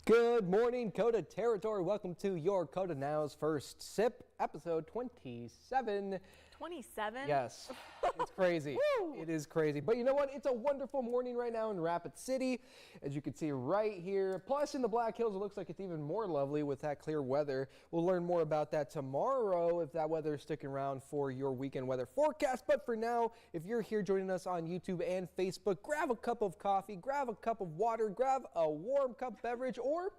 Good morning, KOTA territory. Welcome to your KOTA Now's First Sip, episode 27. 27? Yes, it's crazy. It is crazy. But you know what? It's a wonderful morning right now in Rapid City, as you can see right here. Plus, in the Black Hills, it looks like it's even more lovely with that clear weather. We'll learn more about that tomorrow if that weather is sticking around for your weekend weather forecast. But for now, if you're here joining us on YouTube and Facebook, grab a cup of coffee, grab a cup of water, grab a warm cup beverage, or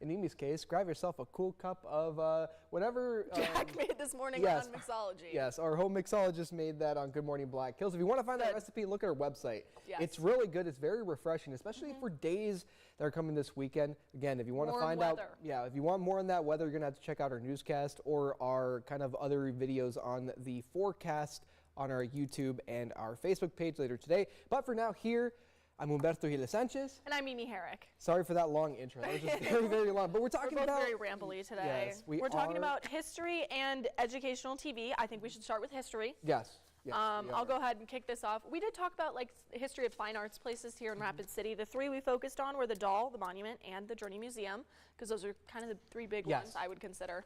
in Mimi's case, grab yourself a cool cup of whatever Jack made this morning on Mixology. Yes, our home mixologist made that on Good Morning Black Hills. If you want to find that recipe, look at our website. Yes. It's really good. It's very refreshing, especially for days that are coming this weekend. Again, if you want to find out, if you want more on that weather, you're going to have to check out our newscast or our kind of other videos on the forecast on our YouTube and our Facebook page later today. But for now, here, I'm Humberto Giles Sanchez. And I'm Mimi Herrick. Sorry for that long intro. That was just very, very long. But we're talking about... We're both very rambly today. Yes, we're talking about history and educational TV. I think we should start with history. Yes. I'll go ahead and kick this off. We did talk about like history of fine arts places here in Rapid City. The three we focused on were the Doll, the Monument, and the Journey Museum, because those are kind of the three big ones I would consider.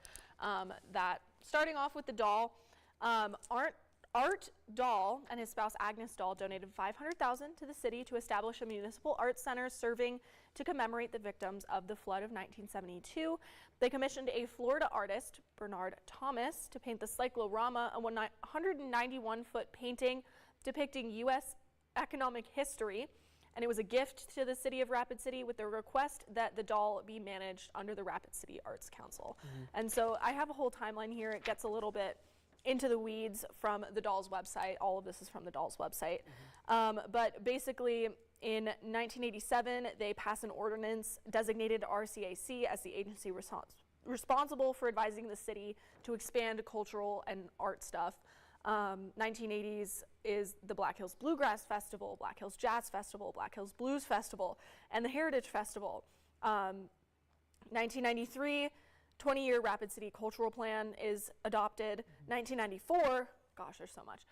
That starting off with the Doll, Art Dahl and his spouse Agnes Dahl donated $500,000 to the city to establish a municipal arts center serving to commemorate the victims of the flood of 1972. They commissioned a Florida artist, Bernard Thomas, to paint the cyclorama, a 191-foot painting depicting U.S. economic history. And it was a gift to the city of Rapid City with the request that the doll be managed under the Rapid City Arts Council. And so I have a whole timeline here. It gets a little bit into the weeds from the Doll's website. All of this is from the Doll's website. But basically, in 1987, they passed an ordinance designated RCAC as the agency responsible for advising the city to expand cultural and art stuff. 1980s is the Black Hills Bluegrass Festival, Black Hills Jazz Festival, Black Hills Blues Festival, and the Heritage Festival. 1993, 20-year Rapid City Cultural Plan is adopted. 1994, gosh, there's so much.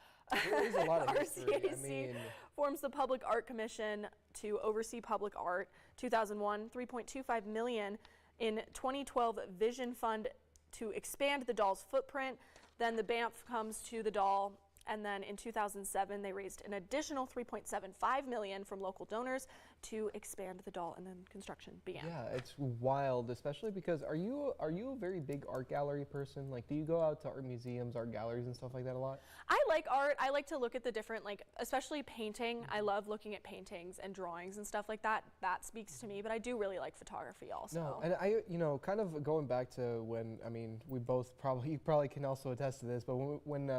There is a lot of history. RCAC forms the Public Art Commission to oversee public art. 2001, $3.25 million in 2012 Vision Fund to expand the Doll's footprint. Then the BAMF comes to the Doll. And then in 2007, they raised an additional $3.75 million from local donors to expand the Doll, and then construction began. Yeah, it's wild, especially because are you a very big art gallery person? Like, do you go out to art museums, art galleries, and stuff like that a lot? I like art. I like to look at the different, like, especially painting. I love looking at paintings and drawings and stuff like that. That speaks to me, but I do really like photography also. No, and I, kind of going back to when, we both you probably can also attest to this, but when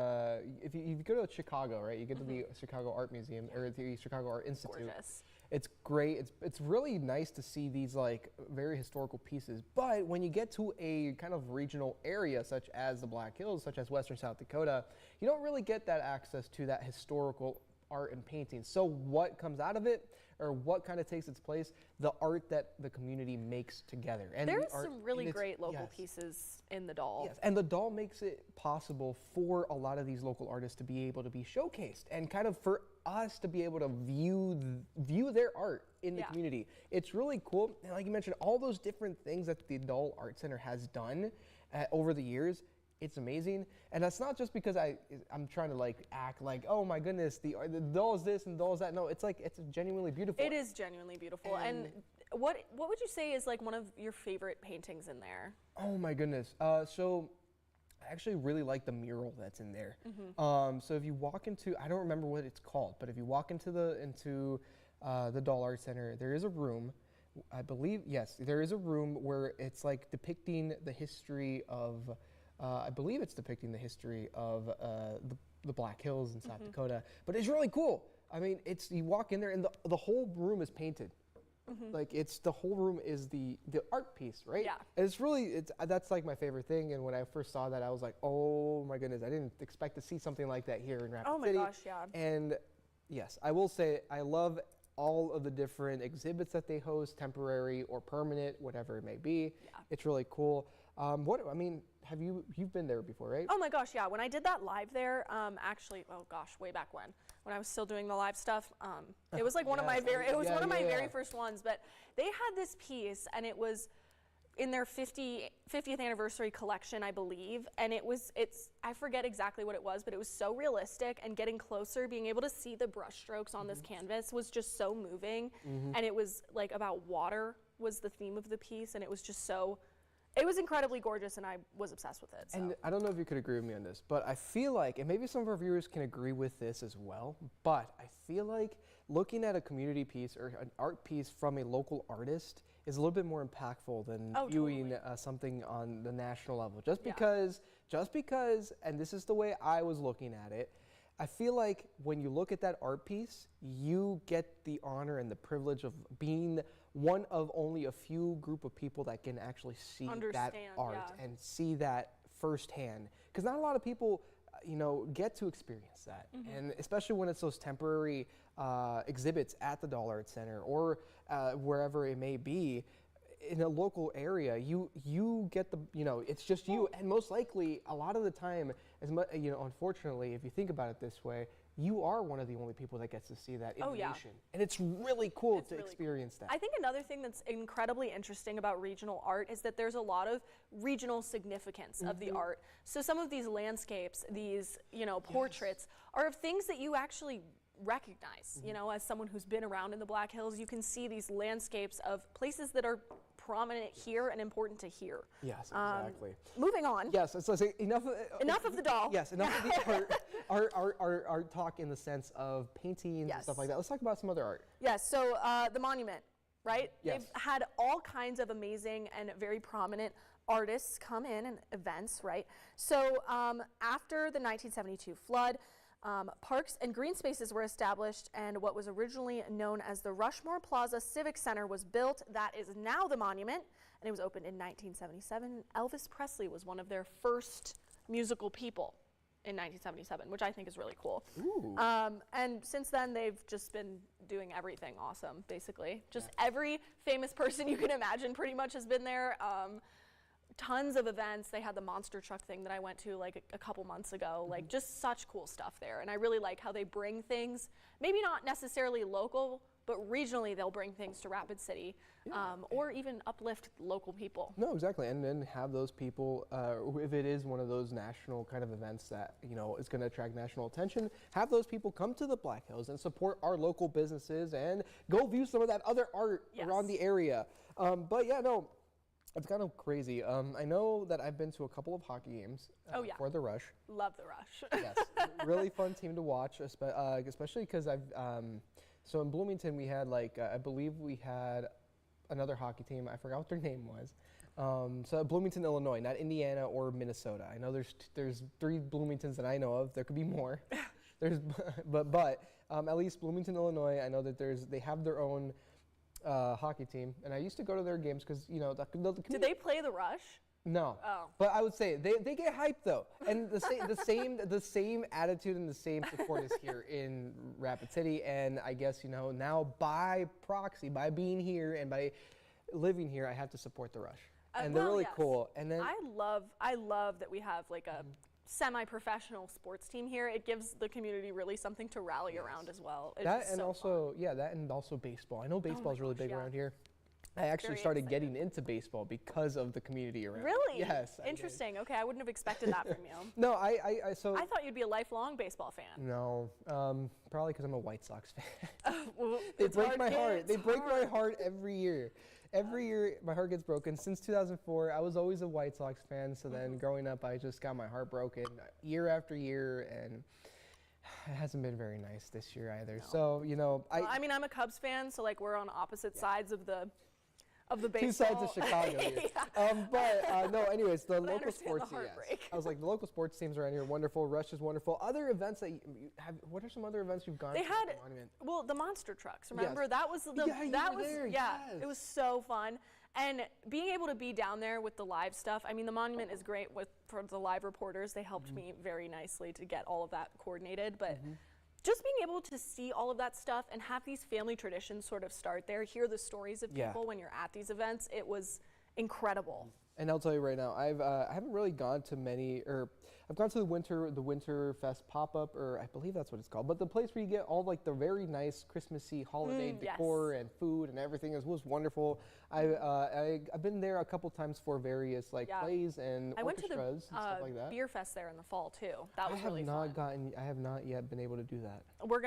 if you go to Chicago, right? You get to the Chicago Art Museum or the Chicago Art Institute. Gorgeous. It's great. It's really nice to see these like very historical pieces. But when you get to a kind of regional area such as the Black Hills, such as Western South Dakota, you don't really get that access to that historical art and painting. So what comes out of it, or what kind of takes its place? The art that the community makes together. And there's some really great local pieces in the Doll. Yes, and the Doll makes it possible for a lot of these local artists to be able to be showcased, and kind of for us to be able to view their art in the community. It's really cool. And like you mentioned, all those different things that the Doll Art Center has done over the years. It's amazing, and that's not just because I'm trying to like act like, oh my goodness, the Doll is this and the Doll is that. No, it's like, it's genuinely beautiful. It is genuinely beautiful. And what would you say is like one of your favorite paintings in there? Oh my goodness. So I actually really like the mural that's in there. So if you walk into, I don't remember what it's called, but if you walk into the Doll Art Center, there is a room. I believe, yes, there is a room where it's like depicting the history of. I believe it's depicting the history of the Black Hills in South Dakota, but it's really cool. I mean, you walk in there and the whole room is painted. Like the whole room is the art piece, right? Yeah. And that's like my favorite thing. And when I first saw that, I was like, oh my goodness, I didn't expect to see something like that here in Rapid City. Oh my gosh, yeah. And yes, I will say I love all of the different exhibits that they host, temporary or permanent, whatever it may be. Yeah. It's really cool. Have you've been there before, right? Oh my gosh, yeah. When I did that live there, actually, oh gosh, way back when when I was still doing the live stuff. It was like one of my very first ones, but they had this piece, and it was in their 50th anniversary collection, I believe, and I forget exactly what it was, but it was so realistic, and getting closer, being able to see the brush strokes on this canvas was just so moving, and it was like about water was the theme of the piece, and it was just it was incredibly gorgeous, and I was obsessed with it. So. And I don't know if you could agree with me on this, but I feel like, and maybe some of our viewers can agree with this as well, but I feel like looking at a community piece or an art piece from a local artist is a little bit more impactful than viewing something on the national level. Just because, and this is the way I was looking at it, I feel like when you look at that art piece, you get the honor and the privilege of being one of only a few group of people that can actually see that art and see that firsthand. Because not a lot of people, get to experience that. And especially when it's those temporary exhibits at the Doll Art Center or wherever it may be, in a local area, you get the, it's just you, and most likely a lot of the time, as much, unfortunately, if you think about it this way, you are one of the only people that gets to see that innovation, and it's really cool to experience that. I think another thing that's incredibly interesting about regional art is that there's a lot of regional significance of the art. So some of these landscapes, these portraits, are of things that you actually recognize. As someone who's been around in the Black Hills, you can see these landscapes of places that are prominent here and important to here. Yes, exactly. Moving on. Yes, so enough of the doll. Yes, enough of the art talk in the sense of paintings and stuff like that. Let's talk about some other art. Yes, so the monument, right? Yes. They've had all kinds of amazing and very prominent artists come in and events, right? So after the 1972 flood, parks and green spaces were established, and what was originally known as the Rushmore Plaza Civic Center was built. That is now the monument, and it was opened in 1977. Elvis Presley was one of their first musical people in 1977, which I think is really cool. And since then, they've just been doing everything awesome, basically. Just every famous person you can imagine pretty much has been there. Tons of events. They had the monster truck thing that I went to like a couple months ago. Like just such cool stuff there. And I really like how they bring things, maybe not necessarily local, but regionally they'll bring things to Rapid City, or even uplift local people. No, exactly. And then have those people, if it is one of those national kind of events that, is going to attract national attention, have those people come to the Black Hills and support our local businesses and go view some of that other art around the area. But yeah, no. It's kind of crazy. I know that I've been to a couple of hockey games for the Rush. Love the Rush. Yes, really fun team to watch, especially because so in Bloomington we had I believe we had another hockey team. I forgot what their name was. So Bloomington, Illinois, not Indiana or Minnesota. I know there's 3 Bloomingtons that I know of. There could be more. but at least Bloomington, Illinois. I know that they have their own hockey team, and I used to go to their games because Did they play the Rush? No. Oh. But I would say they get hyped though, and the same attitude and the same support is here in Rapid City, and I guess now by proxy, by being here and by living here, I have to support the Rush, and they're really cool. And then I love that we have like a semi-professional sports team here. It gives the community really something to rally around as well. It's that and fun. also baseball. I know baseball is really big around here. I actually started getting into baseball because of the community around. Really? Yes. Interesting. Okay, I wouldn't have expected that from you. No, I thought you'd be a lifelong baseball fan. No, probably because I'm a White Sox fan. Well, they break my heart. They break my heart every year. Every year, my heart gets broken. Since 2004, I was always a White Sox fan. So then growing up, I just got my heart broken year after year. And it hasn't been very nice this year either. No. So, I'm a Cubs fan. So, we're on opposite sides of the baseball. 2 sides of Chicago here. No, anyways, the local sports, I was like, the local sports teams around here are wonderful. Rush is wonderful. Other events that you have, what are some other events you've gone to? They had, the monster trucks, remember? Yes. That was it was so fun. And being able to be down there with the live stuff, the monument is great for the live reporters. They helped me very nicely to get all of that coordinated, but just being able to see all of that stuff and have these family traditions sort of start there, hear the stories of people when you're at these events, it was incredible. And I'll tell you right now, I haven't really gone to many, or I've gone to the Winter Fest pop-up, or I believe that's what it's called, but the place where you get all like the very nice Christmassy holiday decor and food and everything was wonderful. I've been there a couple times for various like plays and orchestras and stuff like that. Beer Fest there in the fall too. That was really fun. I have not yet been able to do that.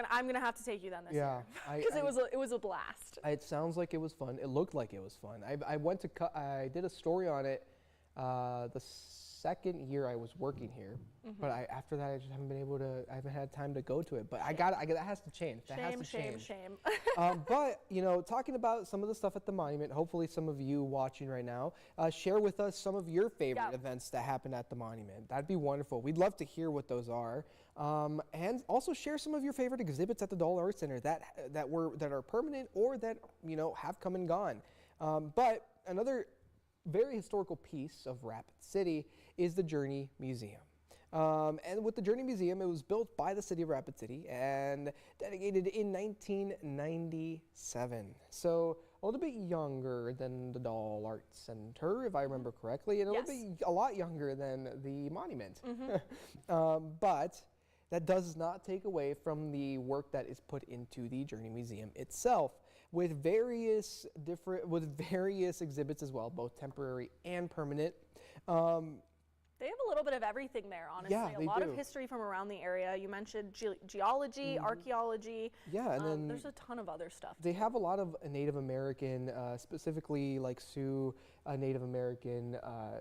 I'm gonna have to take you then this year. Because it was a blast. It sounds like it was fun. It looked like it was fun. I did a story on it the second year I was working here, but after that I just haven't been able to. I haven't had time to go to it. But that has to change. Shame. But talking about some of the stuff at the monument, hopefully some of you watching right now share with us some of your favorite events that happened at the monument. That'd be wonderful. We'd love to hear what those are, and also share some of your favorite exhibits at the Doll Art Center that are permanent or that have come and gone. But another very historical piece of Rapid City is the Journey Museum. And with the Journey Museum, it was built by the city of Rapid City and dedicated in 1997. So a little bit younger than the Doll Art Center, if I remember correctly, and a lot younger than the monument. But that does not take away from the work that is put into the Journey Museum itself, with various exhibits as well, both temporary and permanent. They have a little bit of everything there, honestly. Yeah, a lot of history from around the area. You mentioned geology, archaeology. Yeah, and then there's a ton of other stuff. They have a lot of Native American, specifically like Sioux Native American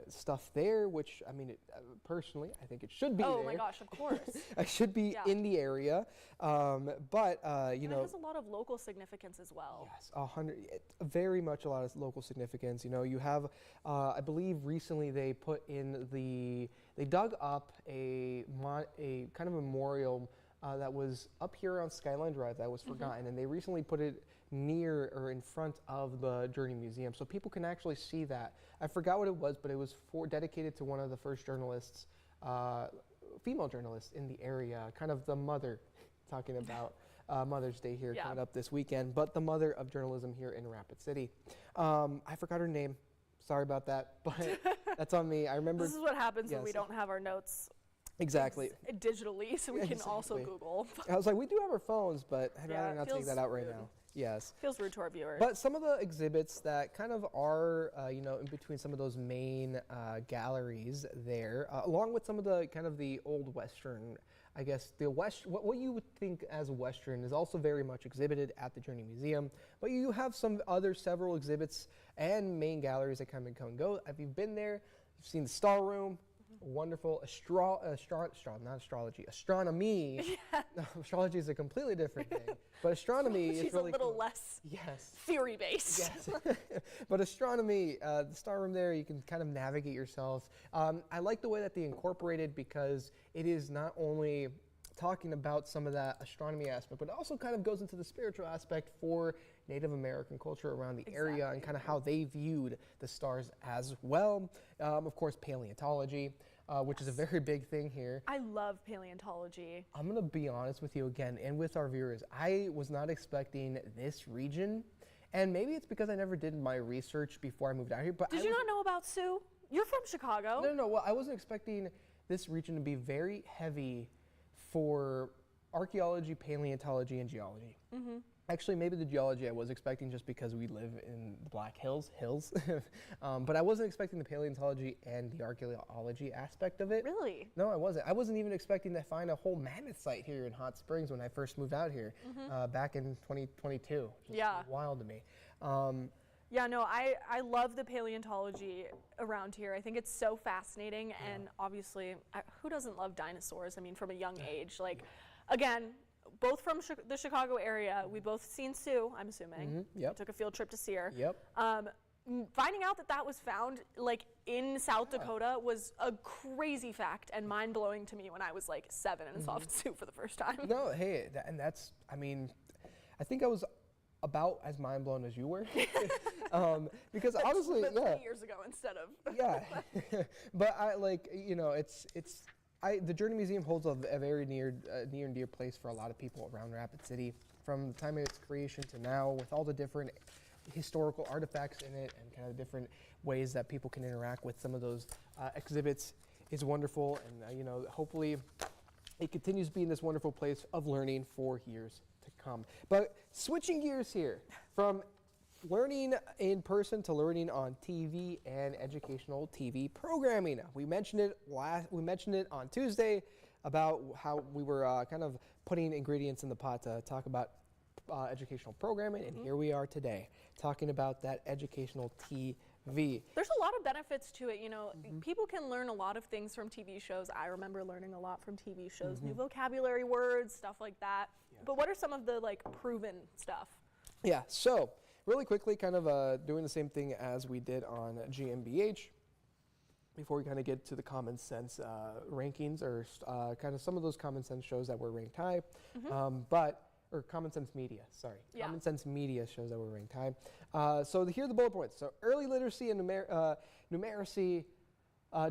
stuff there, which I mean, personally, I think it should be there. Oh my gosh, of course. I should be in the area, but it has a lot of local significance as well. Yes, very much a lot of local significance. You have, I believe recently they put in they dug up a kind of memorial that was up here on Skyline Drive that was forgotten, and they recently put it near or in front of the Journey Museum, so people can actually see that. I forgot what it was, but it was dedicated to one of the first journalists, female journalists in the area, kind of the mother, talking about Mother's Day here coming up this weekend, but the mother of journalism here in Rapid City. I forgot her name. Sorry about that, but that's on me. I remember. This is what happens when we don't have our notes digitally, so we can also Google. I was like, we do have our phones, but I'd rather not take that out right now. Yes. Feels rude to our viewers. But some of the exhibits that kind of are, in between some of those main galleries there, along with some of the kind of the old Western, I guess, what you would think as Western is also very much exhibited at the Journey Museum. But you have several exhibits and main galleries that come and go. If you've been there, you've seen the Star Room. Wonderful astronomy. No, astrology is a completely different thing, but astronomy is really a little less theory based. Yes, but astronomy, the Star Room there, you can kind of navigate yourself. I like the way that they incorporated, because it is not only talking about some of that astronomy aspect, but it also kind of goes into the spiritual aspect for Native American culture around the area and kind of how they viewed the stars as well. Of course, paleontology, which is a very big thing here. I love paleontology. I'm going to be honest with you again, and with our viewers, I was not expecting this region, and maybe it's because I never did my research before I moved out here. But did you not know about Sioux? You're from Chicago. No. Well, I wasn't expecting this region to be very heavy for archaeology, paleontology, and geology. Actually, maybe the geology I was expecting, just because we live in the Black Hills. But I wasn't expecting the paleontology and the archaeology aspect of it. Really? No, I wasn't. I wasn't even expecting to find a whole mammoth site here in Hot Springs when I first moved out here back in 2022. Just wild to me. Yeah, no, I love the paleontology around here. I think it's so fascinating, and obviously, who doesn't love dinosaurs? I mean, from a young age. Like, again, both from the Chicago area, we both seen Sioux, I'm assuming. Took a field trip to see her. Finding out that was found like in South Dakota was a crazy fact and mind-blowing to me when I was like 7 and saw Sioux for the first time. No, hey, I mean, I think I was about as mind blown as you were, because honestly, 3 years ago instead of. But I the Journey Museum holds a very near and dear place for a lot of people around Rapid City, from the time of its creation to now, with all the different historical artifacts in it and kind of different ways that people can interact with some of those exhibits is wonderful, and you know, hopefully it continues being this wonderful place of learning for years to come. But switching gears here from learning in person to learning on TV and educational TV programming. We mentioned it on Tuesday about how we were kind of putting ingredients in the pot to talk about educational programming, and here we are today talking about that educational TV. There's a lot of benefits to it, you know. People can learn a lot of things from TV shows. I remember learning a lot from TV shows, new vocabulary words, stuff like that. Yes. But what are some of the like proven stuff? Yeah, so really quickly, kind of doing the same thing as we did on GmbH before we kind of get to the common sense rankings, or kind of some of those common sense shows that were ranked high, or Common Sense Media, sorry. Yeah. Common Sense Media shows that were ranked high. So here are the bullet points. So early literacy and numeracy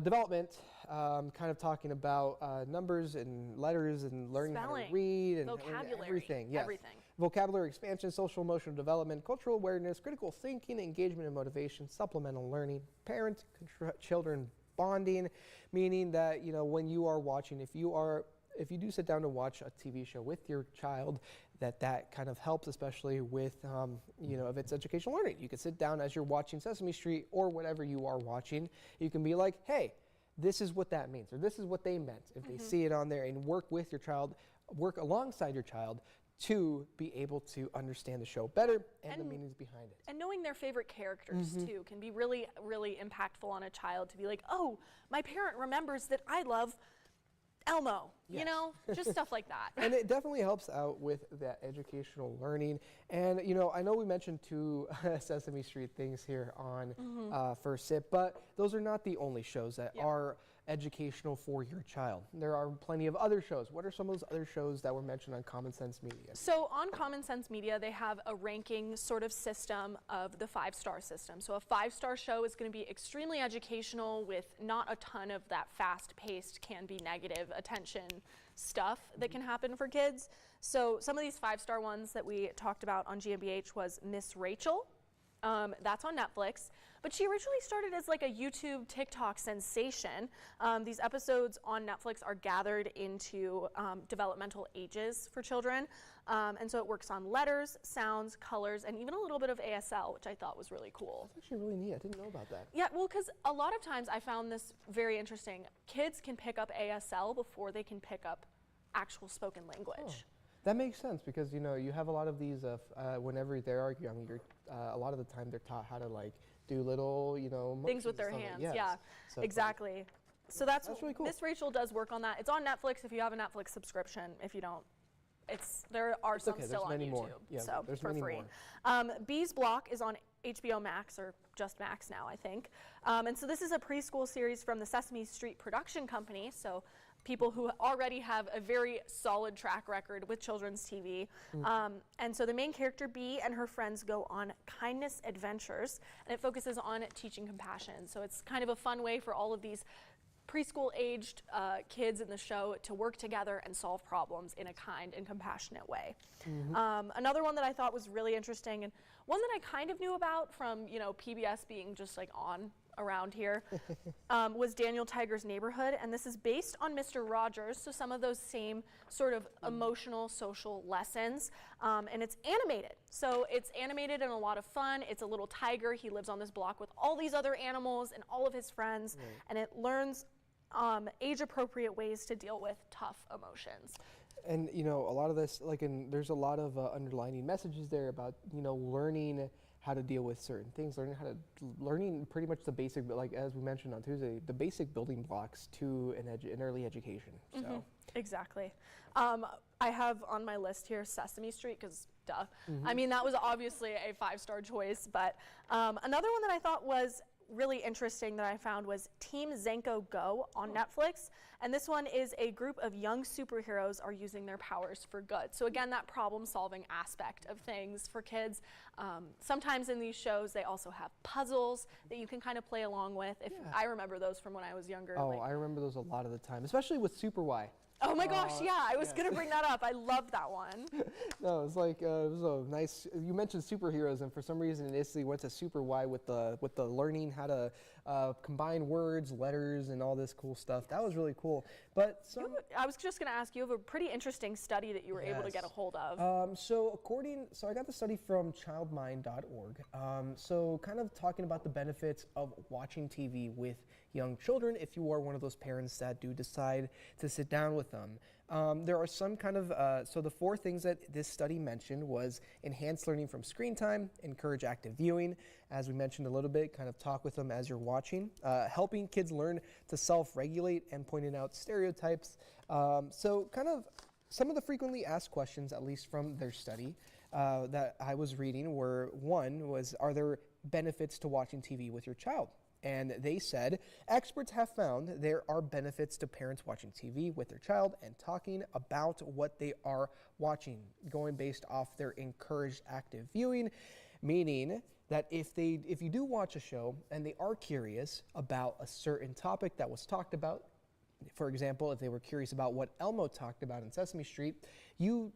development, kind of talking about numbers and letters and learning spelling, how to read and vocabulary, everything. Yes. Everything. Vocabulary expansion, social emotional development, cultural awareness, critical thinking, engagement and motivation, supplemental learning, parent-children bonding, meaning that, you know, when you are watching, if you do sit down to watch a TV show with your child, that kind of helps, especially with, you know, if it's educational learning. You can sit down as you're watching Sesame Street or whatever you are watching. You can be like, hey, this is what that means, or this is what they meant. If they see it on there, and work with your child, work alongside your child to be able to understand the show better and the meanings behind it. And knowing their favorite characters too can be really, really impactful on a child, to be like, oh, my parent remembers that I love Elmo, you know, just stuff like that. And it definitely helps out with that educational learning. And, you know, I know we mentioned two Sesame Street things here on First Sip, but those are not the only shows that are educational for your child. There are plenty of other shows. What are some of those other shows that were mentioned on Common Sense Media? So on Common Sense Media, they have a ranking sort of system of the 5-star system. So a 5-star show is going to be extremely educational with not a ton of that fast-paced, can be negative attention stuff that can happen for kids. So some of these 5-star ones that we talked about on GmbH was Miss Rachel. That's on Netflix. But she originally started as like a YouTube, TikTok sensation. These episodes on Netflix are gathered into developmental ages for children. And so it works on letters, sounds, colors, and even a little bit of ASL, which I thought was really cool. That's actually really neat. I didn't know about that. Yeah, well, because a lot of times I found this very interesting. Kids can pick up ASL before they can pick up actual spoken language. Oh. That makes sense, because, you know, you have a lot of these, whenever they are young, a lot of the time they're taught how to, like, do little, you know, things with their hands. Yeah, so exactly. So that's really cool. Miss Rachel does work on that. It's on Netflix if you have a Netflix subscription. If you don't, there are some still on YouTube. More. Yeah, so there's for many free. More. Bees Block is on HBO Max, or just Max now, I think. And so this is a preschool series from the Sesame Street production company. So people who already have a very solid track record with children's TV. And so the main character, Bee, and her friends go on kindness adventures, and it focuses on teaching compassion. So it's kind of a fun way for all of these preschool-aged kids in the show to work together and solve problems in a kind and compassionate way. Another one that I thought was really interesting, and one that I kind of knew about from, you know, PBS being just like on around here, was Daniel Tiger's Neighborhood, and this is based on Mr. Rogers, so some of those same sort of emotional social lessons, and it's animated. So it's animated and a lot of fun. It's a little tiger. He lives on this block with all these other animals and all of his friends, and it learns age-appropriate ways to deal with tough emotions. And, you know, a lot of this, like, there's a lot of underlining messages there about, you know, learning how to deal with certain things, learning pretty much the basic, like as we mentioned on Tuesday, the basic building blocks to an early education. So. Exactly. I have on my list here Sesame Street, because duh. I mean, that was obviously a 5-star choice, but another one that I thought was really interesting that I found was Team Zenko Go on Netflix. And this one is a group of young superheroes are using their powers for good. So again, that problem-solving aspect of things for kids. Sometimes in these shows, they also have puzzles that you can kind of play along with. I remember those from when I was younger. Oh, I remember those a lot of the time, especially with Super Y. Oh my gosh, yeah, I was going to bring that up. I love that one. No, it's like, it was a nice, you mentioned superheroes, and for some reason it instantly went to Super Y with the learning how to combine words, letters, and all this cool stuff. That was really cool. But I was just going to ask, you have a pretty interesting study that you were able to get a hold of. So I got the study from childmind.org. So kind of talking about the benefits of watching TV with young children if you are one of those parents that do decide to sit down with them. There are some kind of, so the 4 things that this study mentioned was enhance learning from screen time, encourage active viewing, as we mentioned a little bit, kind of talk with them as you're watching, helping kids learn to self-regulate, and pointing out stereotypes. So kind of some of the frequently asked questions, at least from their study, that I was reading were, one was, are there benefits to watching TV with your child? And they said, experts have found there are benefits to parents watching TV with their child and talking about what they are watching, going based off their encouraged active viewing, meaning that if you do watch a show and they are curious about a certain topic that was talked about, for example, if they were curious about what Elmo talked about in Sesame Street, you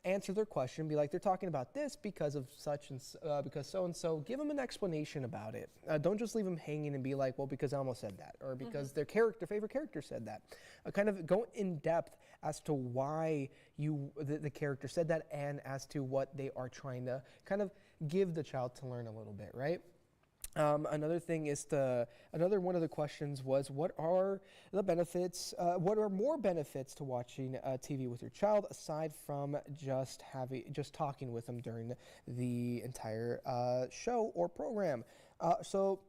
answer their question, be like, they're talking about this because of such and because so and so. Give them an explanation about it. Don't just leave them hanging and be like, well, because Elmo said that, or because their favorite character said that. Kind of go in depth as to why the character said that, and as to what they are trying to kind of give the child to learn a little bit, right? Another thing is another one of the questions was, what are the benefits, what are more benefits to watching TV with your child aside from just talking with them during the entire show or program? So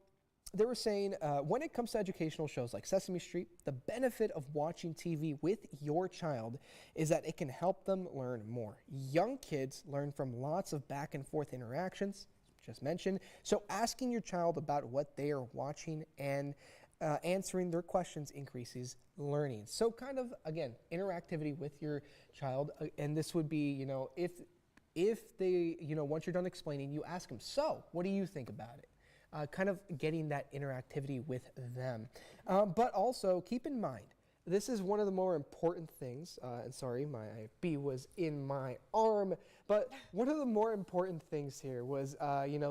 they were saying, when it comes to educational shows like Sesame Street, the benefit of watching TV with your child is that it can help them learn more. Young kids learn from lots of back and forth interactions, just mentioned. So asking your child about what they are watching and answering their questions increases learning. So kind of, again, interactivity with your child. And this would be, if they, once you're done explaining, you ask them, so what do you think about it? Kind of getting that interactivity with them. But also keep in mind, this is one of the more important things, and sorry, my bee was in my arm, but one of the more important things here was,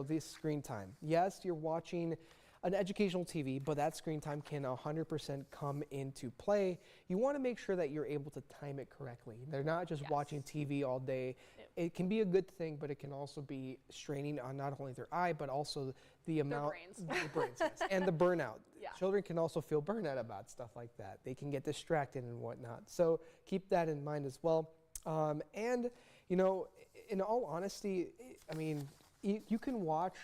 this screen time. Yes, you're watching an educational TV, but that screen time can 100% come into play. You want to make sure that you're able to time it correctly. They're not just watching TV all day. It can be a good thing, but it can also be straining on not only their eye, but also the amount, their brains, yes, and the burnout. Yeah. Children can also feel burnout about stuff like that. They can get distracted and whatnot. So keep that in mind as well. And, in all honesty, I mean, you can watch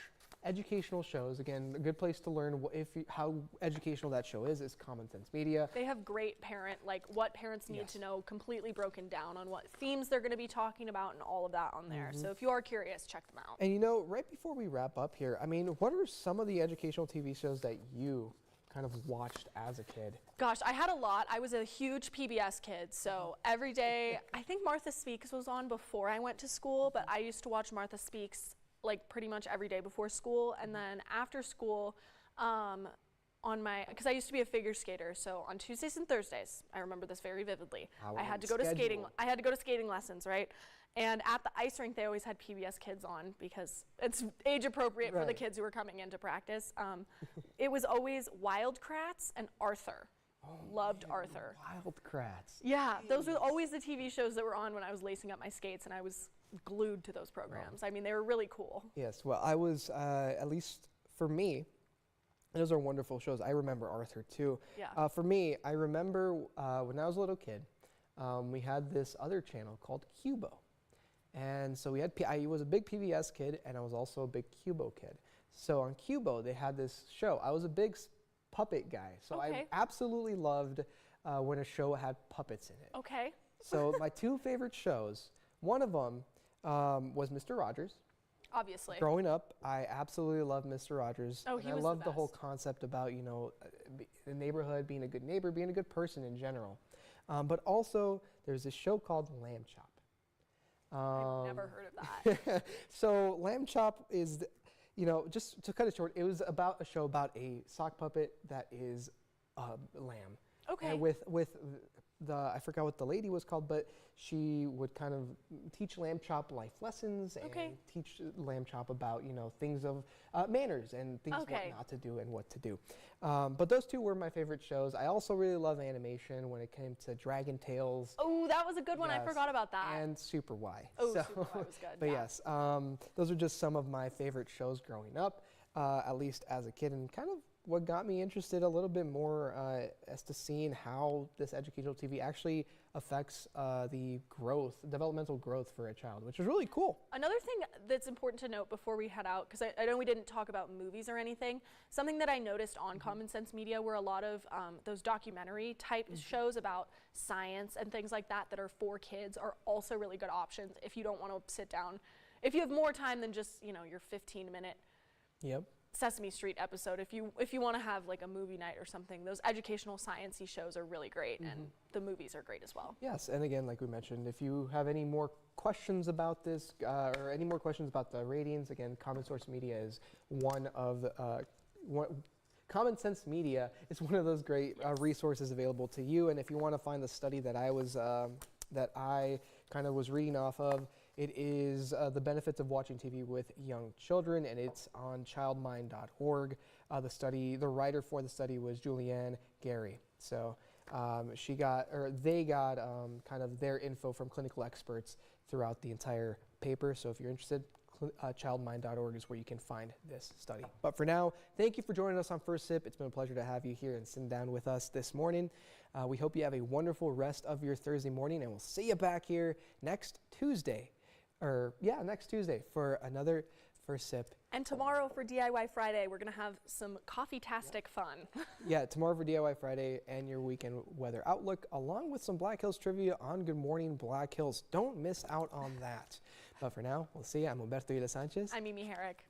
educational shows. Again, a good place to learn how educational that show is Common Sense Media. They have great what parents need to know, completely broken down on what themes they're going to be talking about and all of that on there. So if you are curious, check them out. And right before we wrap up here, I mean, what are some of the educational TV shows that you kind of watched as a kid? Gosh, I had a lot. I was a huge PBS kid, so every day, I think Martha Speaks was on before I went to school, but I used to watch Martha Speaks pretty much every day before school, and then after school, because I used to be a figure skater, so on Tuesdays and Thursdays, I remember this very vividly. I had to go to skating lessons, right? And at the ice rink, they always had PBS Kids on because it's age appropriate for the kids who were coming into practice. It was always Wild Kratts and Arthur. Loved Arthur. Wild Kratts. Yeah, those were always the TV shows that were on when I was lacing up my skates, and I was glued to those programs. I mean, they were really cool. Yes, well, I was, at least for me, those are wonderful shows. I remember Arthur too. Yeah. For me, I remember when I was a little kid, we had this other channel called Cubo. And so I was a big PBS kid, and I was also a big Cubo kid. So on Cubo, they had this show. I was a big puppet guy, so I absolutely loved when a show had puppets in it. Okay. So my 2 favorite shows, one of them was Mr. Rogers. Obviously. Growing up, I absolutely loved Mr. Rogers. Oh, he was loved the whole concept about, the neighborhood, being a good neighbor, being a good person in general. But also, there's this show called Lamb Chop. I've never heard of that. So Lamb Chop is, just to cut it short, it was about a show about a sock puppet that is lamb. Okay. And with I forgot what the lady was called, but she would kind of teach Lamb Chop life lessons and teach Lamb Chop about, things of manners and things what not to do and what to do. But those two were my favorite shows. I also really love animation when it came to Dragon Tales. Oh, that was a good one. I forgot about that. And Super Y. Oh, Super Y was good. But yes, those are just some of my favorite shows growing up, at least as a kid, and kind of what got me interested a little bit more as to seeing how this educational TV actually affects the developmental growth for a child, which is really cool. Another thing that's important to note before we head out, because I know we didn't talk about movies or anything, something that I noticed on Common Sense Media were a lot of those documentary type shows about science and things like that are for kids are also really good options if you don't want to sit down. If you have more time than just, your 15-minute Sesame Street episode, if you want to have like a movie night or something, those educational sciencey shows are really great, and the movies are great as well. Yes, and again, like we mentioned, if you have any more questions about this or any more questions about the ratings, again, Common Source Media is one of the Common Sense Media is one of those great resources available to you. And if you want to find the study that I kind of was reading off of, it is the benefits of watching TV with young children, and it's on childmind.org. The writer for the study was Julianne Gary. So they got kind of their info from clinical experts throughout the entire paper. So if you're interested, childmind.org is where you can find this study. But for now, thank you for joining us on First Sip. It's been a pleasure to have you here and sitting down with us this morning. We hope you have a wonderful rest of your Thursday morning, and we'll see you back here next Tuesday for another First Sip. And tomorrow for DIY Friday, we're going to have some coffee-tastic fun. Tomorrow for DIY Friday and your weekend weather outlook, along with some Black Hills trivia on Good Morning Black Hills. Don't miss out on that. But for now, we'll see you. I'm Humberto Ila Sanchez. I'm Mimi Herrick.